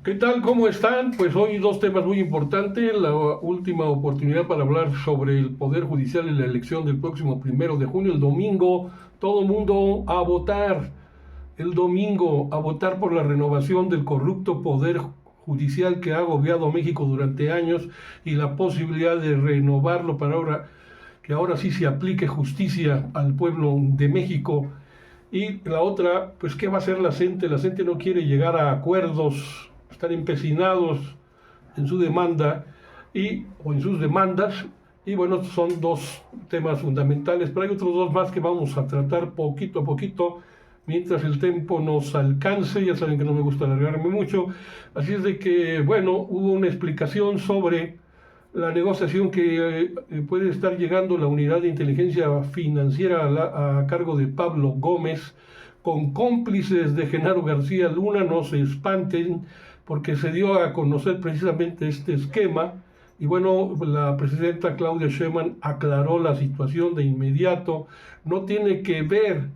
¿Qué tal? ¿Cómo están? Pues hoy dos temas muy importantes. La última oportunidad para hablar sobre el Poder Judicial y la elección del próximo 1 de junio, el domingo. Todo el mundo a votar. El domingo a votar por la renovación del corrupto Poder Judicial que ha agobiado a México durante años y la posibilidad de renovarlo para ahora, que ahora sí se aplique justicia al pueblo de México. Y la otra, pues, ¿qué va a hacer la gente? La gente no quiere llegar a acuerdos, están empecinados en su demanda o en sus demandas. Y bueno, son dos temas fundamentales, pero hay otros dos más que vamos a tratar poquito a poquito, mientras el tiempo nos alcance. Ya saben que no me gusta alargarme mucho. Así es de que, bueno, hubo una explicación sobre la negociación que puede estar llegando la unidad de inteligencia financiera a cargo de Pablo Gómez, con cómplices de Genaro García Luna. No se espanten, porque se dio a conocer precisamente este esquema. Y bueno, la presidenta Claudia Sheinbaum aclaró la situación de inmediato. No tiene que ver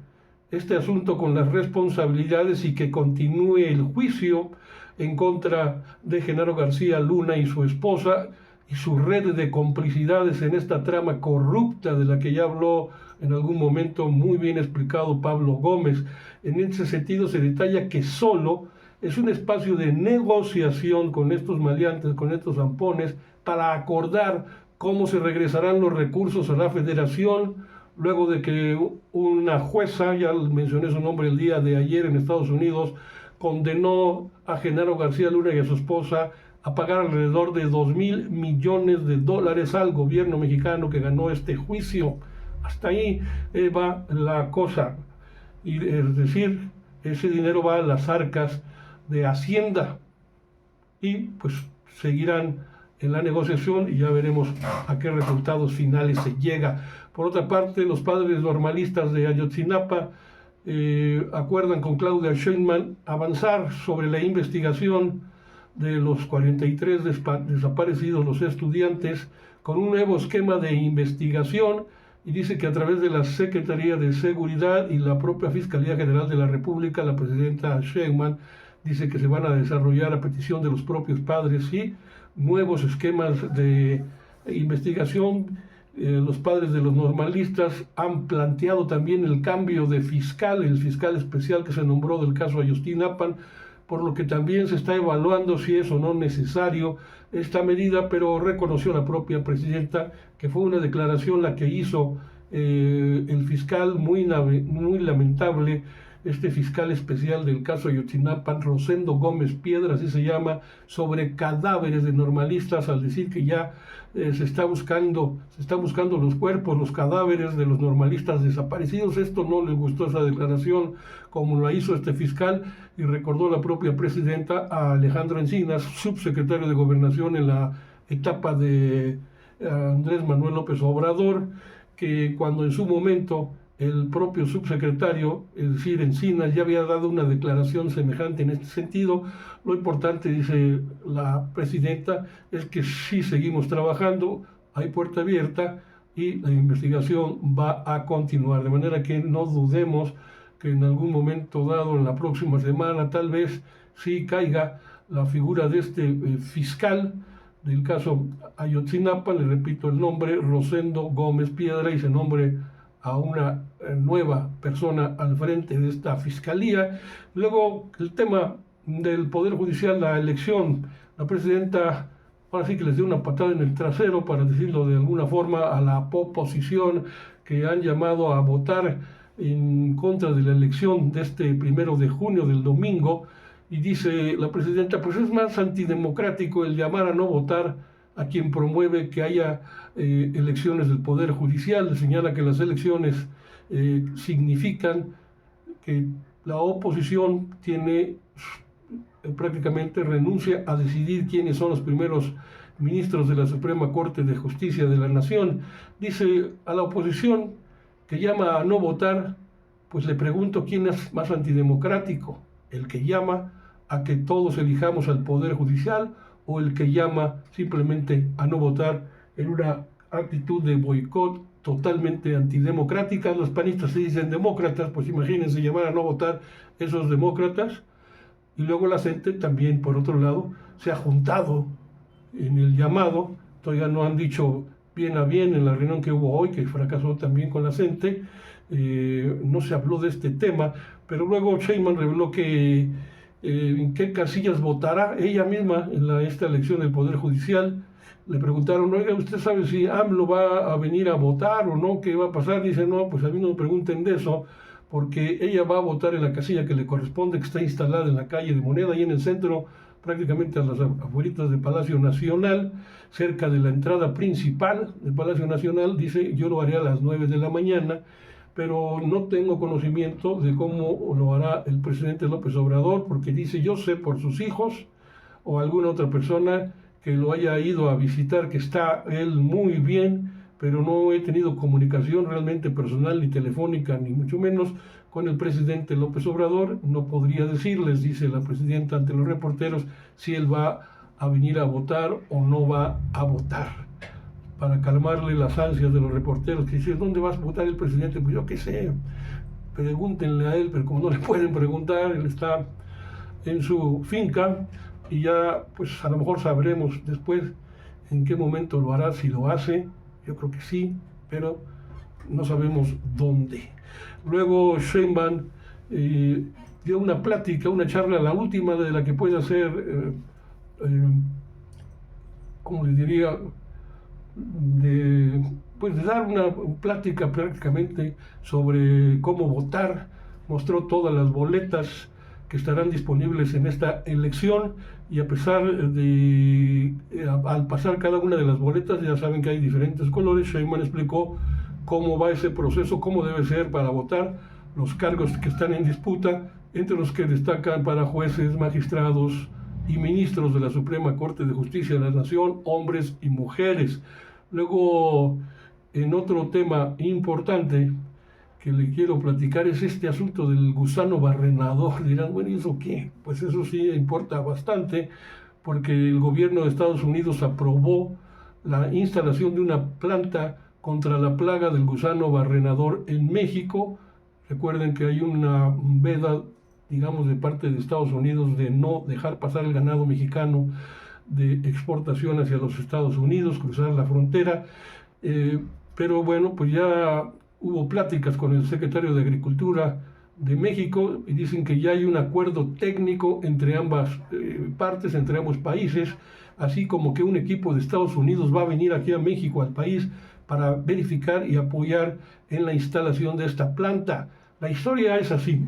este asunto con las responsabilidades y que continúe el juicio en contra de Genaro García Luna y su esposa y su red de complicidades en esta trama corrupta de la que ya habló en algún momento muy bien explicado Pablo Gómez. En ese sentido se detalla que solo es un espacio de negociación con estos maleantes, con estos zampones, para acordar cómo se regresarán los recursos a la federación, luego de que una jueza, ya mencioné su nombre el día de ayer en Estados Unidos, condenó a Genaro García Luna y a su esposa a pagar alrededor de 2.000 millones de dólares al gobierno mexicano que ganó este juicio. Hasta ahí va la cosa. Y es decir, ese dinero va a las arcas de Hacienda y pues seguirán en la negociación y ya veremos a qué resultados finales se llega. Por otra parte, los padres normalistas de Ayotzinapa acuerdan con Claudia Sheinbaum avanzar sobre la investigación de los 43 desaparecidos, los estudiantes, con un nuevo esquema de investigación, y dice que a través de la Secretaría de Seguridad y la propia Fiscalía General de la República, la presidenta Sheinbaum dice que se van a desarrollar a petición de los propios padres y nuevos esquemas de investigación. Los padres de los normalistas han planteado también el cambio de fiscal, el fiscal especial que se nombró del caso Ayotzinapa, por lo que también se está evaluando si es o no necesario esta medida, pero reconoció la propia presidenta que fue una declaración la que hizo el fiscal muy lamentable, este fiscal especial del caso Ayotzinapa, Rosendo Gómez Piedra, así se llama, sobre cadáveres de normalistas, al decir que ya se están buscando los cuerpos, los cadáveres de los normalistas desaparecidos. Esto no le gustó, esa declaración, como la hizo este fiscal, y recordó la propia presidenta a Alejandro Encinas, subsecretario de Gobernación en la etapa de Andrés Manuel López Obrador, que cuando en su momento el propio subsecretario, es decir, Encinas, ya había dado una declaración semejante en este sentido. Lo importante, dice la presidenta, es que sí seguimos trabajando, hay puerta abierta y la investigación va a continuar, de manera que no dudemos que en algún momento dado, en la próxima semana, tal vez sí caiga la figura de este fiscal del caso Ayotzinapa, le repito el nombre, Rosendo Gómez Piedra, y se nombre a una nueva persona al frente de esta fiscalía. Luego, el tema del Poder Judicial, la elección. La presidenta ahora sí que les dio una patada en el trasero, para decirlo de alguna forma, a la oposición, que han llamado a votar en contra de la elección de este 1 de junio, del domingo. Y dice la presidenta, pues es más antidemocrático el llamar a no votar a quien promueve que haya elecciones del Poder Judicial. Señala que las elecciones significan que la oposición tiene prácticamente renuncia a decidir quiénes son los primeros ministros de la Suprema Corte de Justicia de la Nación. Dice a la oposición que llama a no votar, pues le pregunto quién es más antidemocrático, el que llama a que todos elijamos al Poder Judicial o el que llama simplemente a no votar en una actitud de boicot totalmente antidemocrática. Los panistas se dicen demócratas, pues imagínense llamar a no votar esos demócratas. y luego la CENTE también, por otro lado, se ha juntado en el llamado. Todavía no han dicho bien a bien en la reunión que hubo hoy, que fracasó también con la CENTE, no se habló de este tema, pero luego Sheinbaum reveló que en qué casillas votará ella misma en esta elección del Poder Judicial. Le preguntaron, oiga, ¿usted sabe si AMLO va a venir a votar o no? ¿Qué va a pasar? Dice, no, pues a mí no me pregunten de eso, porque ella va a votar en la casilla que le corresponde, que está instalada en la calle de Moneda, y en el centro, prácticamente a las afueritas de Palacio Nacional, cerca de la entrada principal de Palacio Nacional. Dice, yo lo haré a las 9 de la mañana, pero no tengo conocimiento de cómo lo hará el presidente López Obrador, porque dice, yo sé por sus hijos o alguna otra persona que lo haya ido a visitar, que está él muy bien, pero no he tenido comunicación realmente personal ni telefónica, ni mucho menos con el presidente López Obrador. No podría decirles, dice la presidenta ante los reporteros, si él va a venir a votar o no va a votar, para calmarle las ansias de los reporteros que dicen, ¿dónde vas a votar el presidente? Pues yo qué sé, pregúntenle a él, pero como no le pueden preguntar, él está en su finca, y ya pues a lo mejor sabremos después en qué momento lo hará, si lo hace. Yo creo que sí, pero no sabemos dónde. Luego Sheinbaum dio una plática, una charla, la última de la que puede hacer, ¿cómo le diría? De dar una plática prácticamente sobre cómo votar. Mostró todas las boletas que estarán disponibles en esta elección, y a pesar de, al pasar cada una de las boletas, ya saben que hay diferentes colores. Sheinbaum explicó cómo va ese proceso, cómo debe ser para votar, los cargos que están en disputa, entre los que destacan para jueces, magistrados y ministros de la Suprema Corte de Justicia de la Nación, hombres y mujeres. Luego, en otro tema importante que le quiero platicar, es este asunto del gusano barrenador. Dirán, bueno, ¿y eso qué? Pues eso sí importa bastante, porque el gobierno de Estados Unidos aprobó la instalación de una planta contra la plaga del gusano barrenador en México. Recuerden que hay una veda, digamos, de parte de Estados Unidos de no dejar pasar el ganado mexicano de exportación hacia los Estados Unidos, cruzar la frontera. Pero bueno, pues ya hubo pláticas con el secretario de Agricultura de México, y dicen que ya hay un acuerdo técnico entre ambas partes, entre ambos países, así como que un equipo de Estados Unidos va a venir aquí a México, al país, para verificar y apoyar en la instalación de esta planta. La historia es así.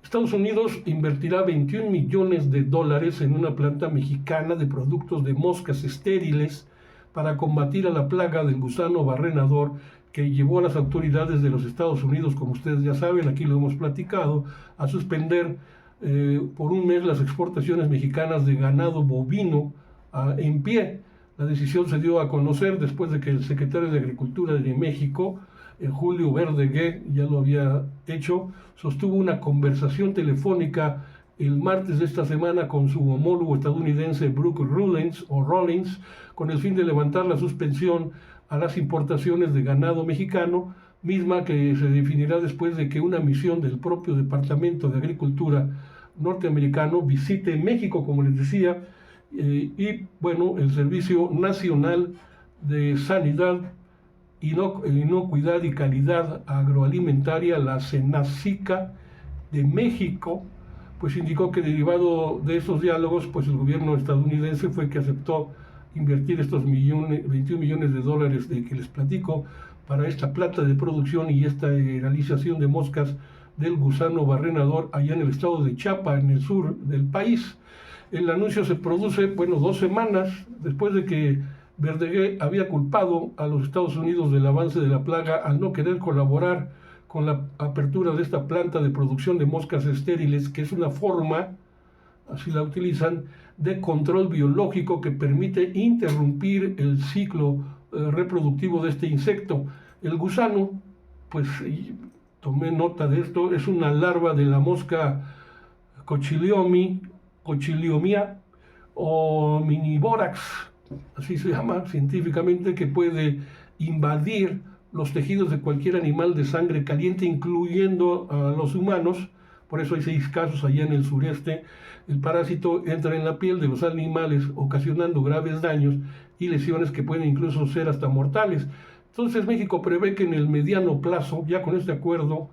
Estados Unidos invertirá 21 millones de dólares en una planta mexicana de productos de moscas estériles para combatir a la plaga del gusano barrenador, que llevó a las autoridades de los Estados Unidos, como ustedes ya saben, aquí lo hemos platicado, a suspender por un mes las exportaciones mexicanas de ganado bovino en pie. La decisión se dio a conocer después de que el secretario de Agricultura de México, Julio Verdeguer, ya lo había hecho, sostuvo una conversación telefónica el martes de esta semana con su homólogo estadounidense Brooke Rollins, con el fin de levantar la suspensión a las importaciones de ganado mexicano, misma que se definirá después de que una misión del propio Departamento de Agricultura norteamericano visite México, como les decía, y bueno, el Servicio Nacional de Sanidad, Inocuidad y Calidad Agroalimentaria, la SENASICA de México, pues indicó que derivado de esos diálogos, pues el gobierno estadounidense fue que aceptó invertir estos 21 millones de dólares de que les platico para esta planta de producción y esta realización de moscas del gusano barrenador allá en el estado de Chiapas, en el sur del país. El anuncio se produce, bueno, 2 semanas después de que Verdeguer había culpado a los Estados Unidos del avance de la plaga al no querer colaborar con la apertura de esta planta de producción de moscas estériles, que es una forma, así la utilizan, de control biológico que permite interrumpir el ciclo reproductivo de este insecto. El gusano, pues tomé nota de esto, es una larva de la mosca Cochiliomia o Miniborax, así se llama científicamente, que puede invadir los tejidos de cualquier animal de sangre caliente, incluyendo a los humanos, Por eso hay 6 casos allá en el sureste. El parásito entra en la piel de los animales, ocasionando graves daños y lesiones que pueden incluso ser hasta mortales. Entonces México prevé que en el mediano plazo, ya con este acuerdo,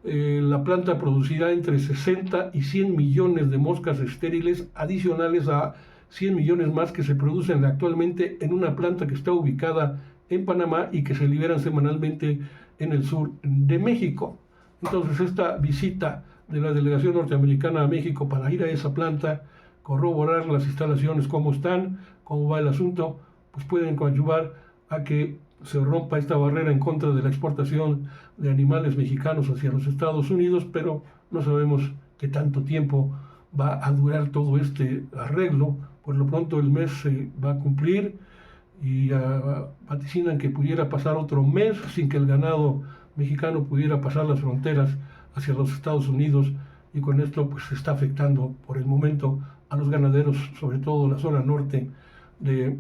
la planta producirá entre 60 y 100 millones de moscas estériles adicionales a 100 millones más que se producen actualmente en una planta que está ubicada en Panamá y que se liberan semanalmente en el sur de México. Entonces esta visita de la delegación norteamericana a México para ir a esa planta, corroborar las instalaciones, cómo están, cómo va el asunto, pues pueden coadyuvar a que se rompa esta barrera en contra de la exportación de animales mexicanos hacia los Estados Unidos, pero no sabemos qué tanto tiempo va a durar todo este arreglo. Por lo pronto el mes se va a cumplir y vaticinan que pudiera pasar otro mes sin que el ganado mexicano pudiera pasar las fronteras hacia los Estados Unidos, y con esto pues se está afectando por el momento a los ganaderos, sobre todo la zona norte de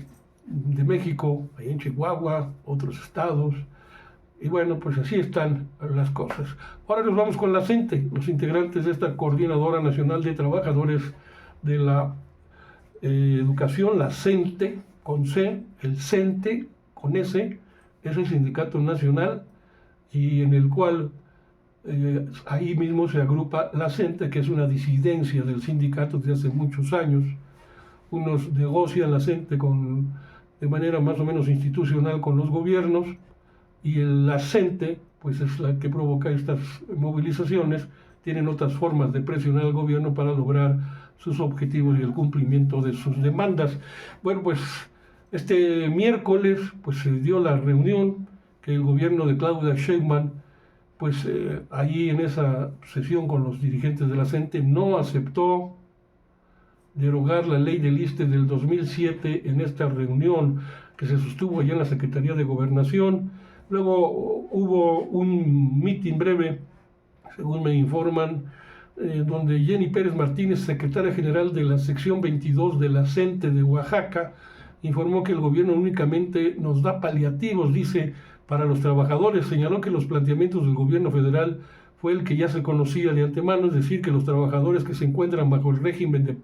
México, ahí en Chihuahua, otros estados, y bueno, pues así están las cosas. Ahora nos vamos con la CENTE, los integrantes de esta Coordinadora Nacional de Trabajadores de la Educación, la CENTE, con C, el CENTE, con S, es el sindicato nacional, y en el cual ahí mismo se agrupa la CENTE, que es una disidencia del sindicato desde hace muchos años. Unos negocian la CENTE de manera más o menos institucional con los gobiernos, y la CENTE pues es la que provoca estas movilizaciones. Tienen otras formas de presionar al gobierno para lograr sus objetivos y el cumplimiento de sus demandas. Bueno, pues este miércoles pues se dio la reunión que el gobierno de Claudia Sheinbaum, pues allí en esa sesión con los dirigentes de la CENTE, no aceptó derogar la ley del ISSSTE del 2007 en esta reunión que se sostuvo allá en la Secretaría de Gobernación. Luego hubo un mitin breve, según me informan, donde Jenny Pérez Martínez, secretaria general de la sección 22 de la CENTE de Oaxaca, informó que el gobierno únicamente nos da paliativos, dice, para los trabajadores. Señaló que los planteamientos del gobierno federal fue el que ya se conocía de antemano, es decir, que los trabajadores que se encuentran bajo el régimen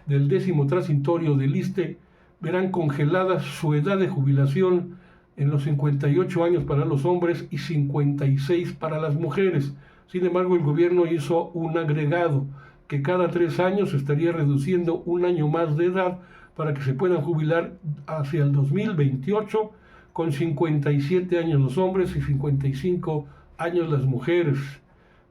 del 10º transitorio del ISSSTE verán congelada su edad de jubilación en los 58 años para los hombres y 56 para las mujeres. Sin embargo, el gobierno hizo un agregado que cada 3 años se estaría reduciendo un año más de edad para que se puedan jubilar hacia el 2028 con 57 años los hombres y 55 años las mujeres.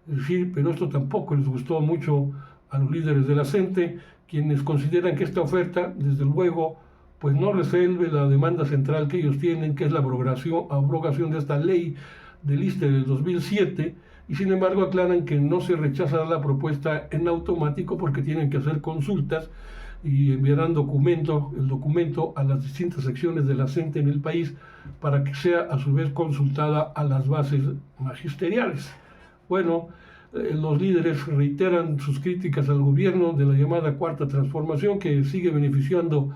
Es decir, pero esto tampoco les gustó mucho a los líderes de la CENTE, quienes consideran que esta oferta, desde luego, pues no resuelve la demanda central que ellos tienen, que es la abrogación de esta ley del ISSSTE del 2007, y sin embargo aclaran que no se rechazará la propuesta en automático porque tienen que hacer consultas y enviarán el documento a las distintas secciones de la CENTE en el país para que sea a su vez consultada a las bases magisteriales. Bueno, los líderes reiteran sus críticas al gobierno de la llamada Cuarta Transformación, que sigue beneficiando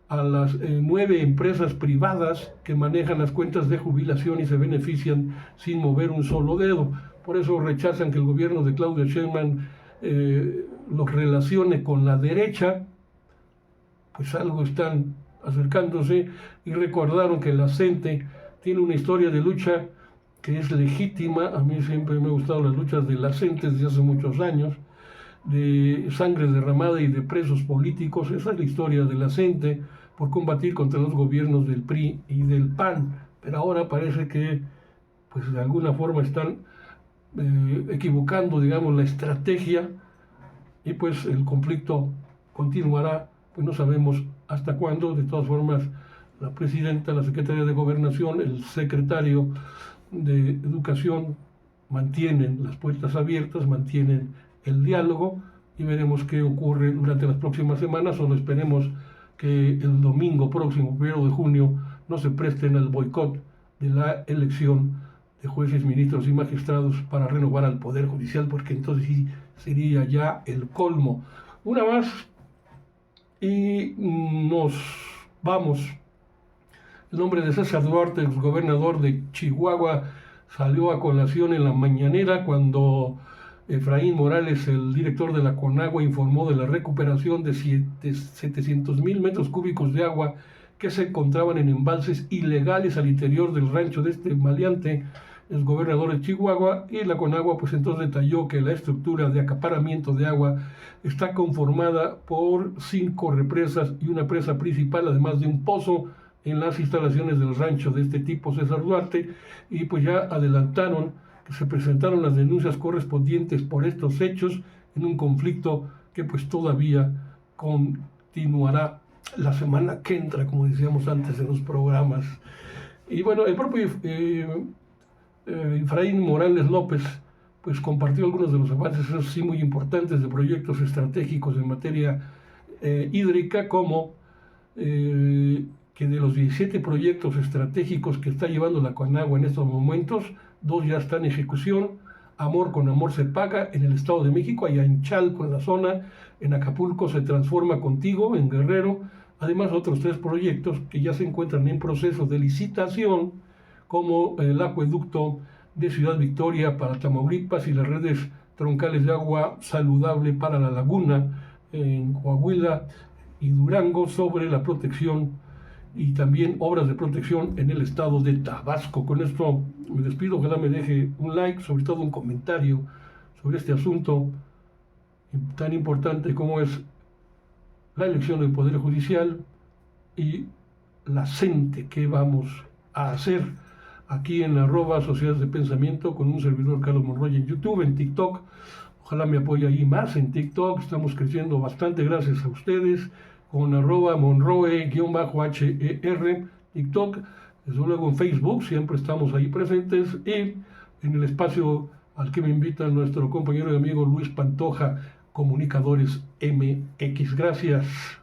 a las 9 empresas privadas que manejan las cuentas de jubilación y se benefician sin mover un solo dedo. Por eso rechazan que el gobierno de Claudia Sheinbaum los relacione con la derecha, pues algo están acercándose, y recordaron que la CENTE tiene una historia de lucha que es legítima. A mí siempre me han gustado las luchas de la CENTE desde hace muchos años, de sangre derramada y de presos políticos. Esa es la historia de la CENTE, por combatir contra los gobiernos del PRI y del PAN, pero ahora parece que pues de alguna forma están equivocando, digamos, la estrategia, y pues el conflicto continuará, pues no sabemos hasta cuándo. De todas formas, la presidenta, la secretaria de Gobernación, el secretario de Educación mantienen las puertas abiertas, mantienen el diálogo, y veremos qué ocurre durante las próximas semanas. Solo esperemos que el domingo próximo, 1 de junio, no se presten al boicot de la elección de jueces, ministros y magistrados para renovar al Poder Judicial, porque entonces sí sería ya el colmo. Una más y nos vamos. El nombre de César Duarte, exgobernador de Chihuahua, salió a colación en la mañanera cuando Efraín Morales, el director de la Conagua, informó de la recuperación de 700,000 metros cúbicos de agua que se encontraban en embalses ilegales al interior del rancho de este maleante, el gobernador de Chihuahua, y la Conagua pues entonces detalló que la estructura de acaparamiento de agua está conformada por 5 represas y una presa principal, además de un pozo en las instalaciones del rancho de este tipo César Duarte, y pues ya adelantaron que se presentaron las denuncias correspondientes por estos hechos en un conflicto que pues todavía continuará la semana que entra, como decíamos antes en los programas. Y bueno, el propio Efraín Morales López pues compartió algunos de los avances, esos sí muy importantes, de proyectos estratégicos en materia hídrica, como que de los 17 proyectos estratégicos que está llevando la Conagua en estos momentos, 2 ya están en ejecución. Amor con Amor se paga en el Estado de México, allá en Chalco, en la zona, en Acapulco se transforma Contigo, en Guerrero, además otros 3 proyectos que ya se encuentran en proceso de licitación, como el acueducto de Ciudad Victoria para Tamaulipas y las redes troncales de agua saludable para la laguna en Coahuila y Durango, sobre la protección y también obras de protección en el estado de Tabasco. Con esto me despido, ojalá me deje un like, sobre todo un comentario sobre este asunto tan importante como es la elección del Poder Judicial y la CENTE que vamos a hacer aquí en @Sociedades de Pensamiento con un servidor Carlos Monroy en YouTube, en TikTok. Ojalá me apoye ahí más en TikTok, estamos creciendo bastante gracias a ustedes, con @Monroe_HER, TikTok, desde luego en Facebook, siempre estamos ahí presentes, y en el espacio al que me invita nuestro compañero y amigo Luis Pantoja, Comunicadores MX. Gracias.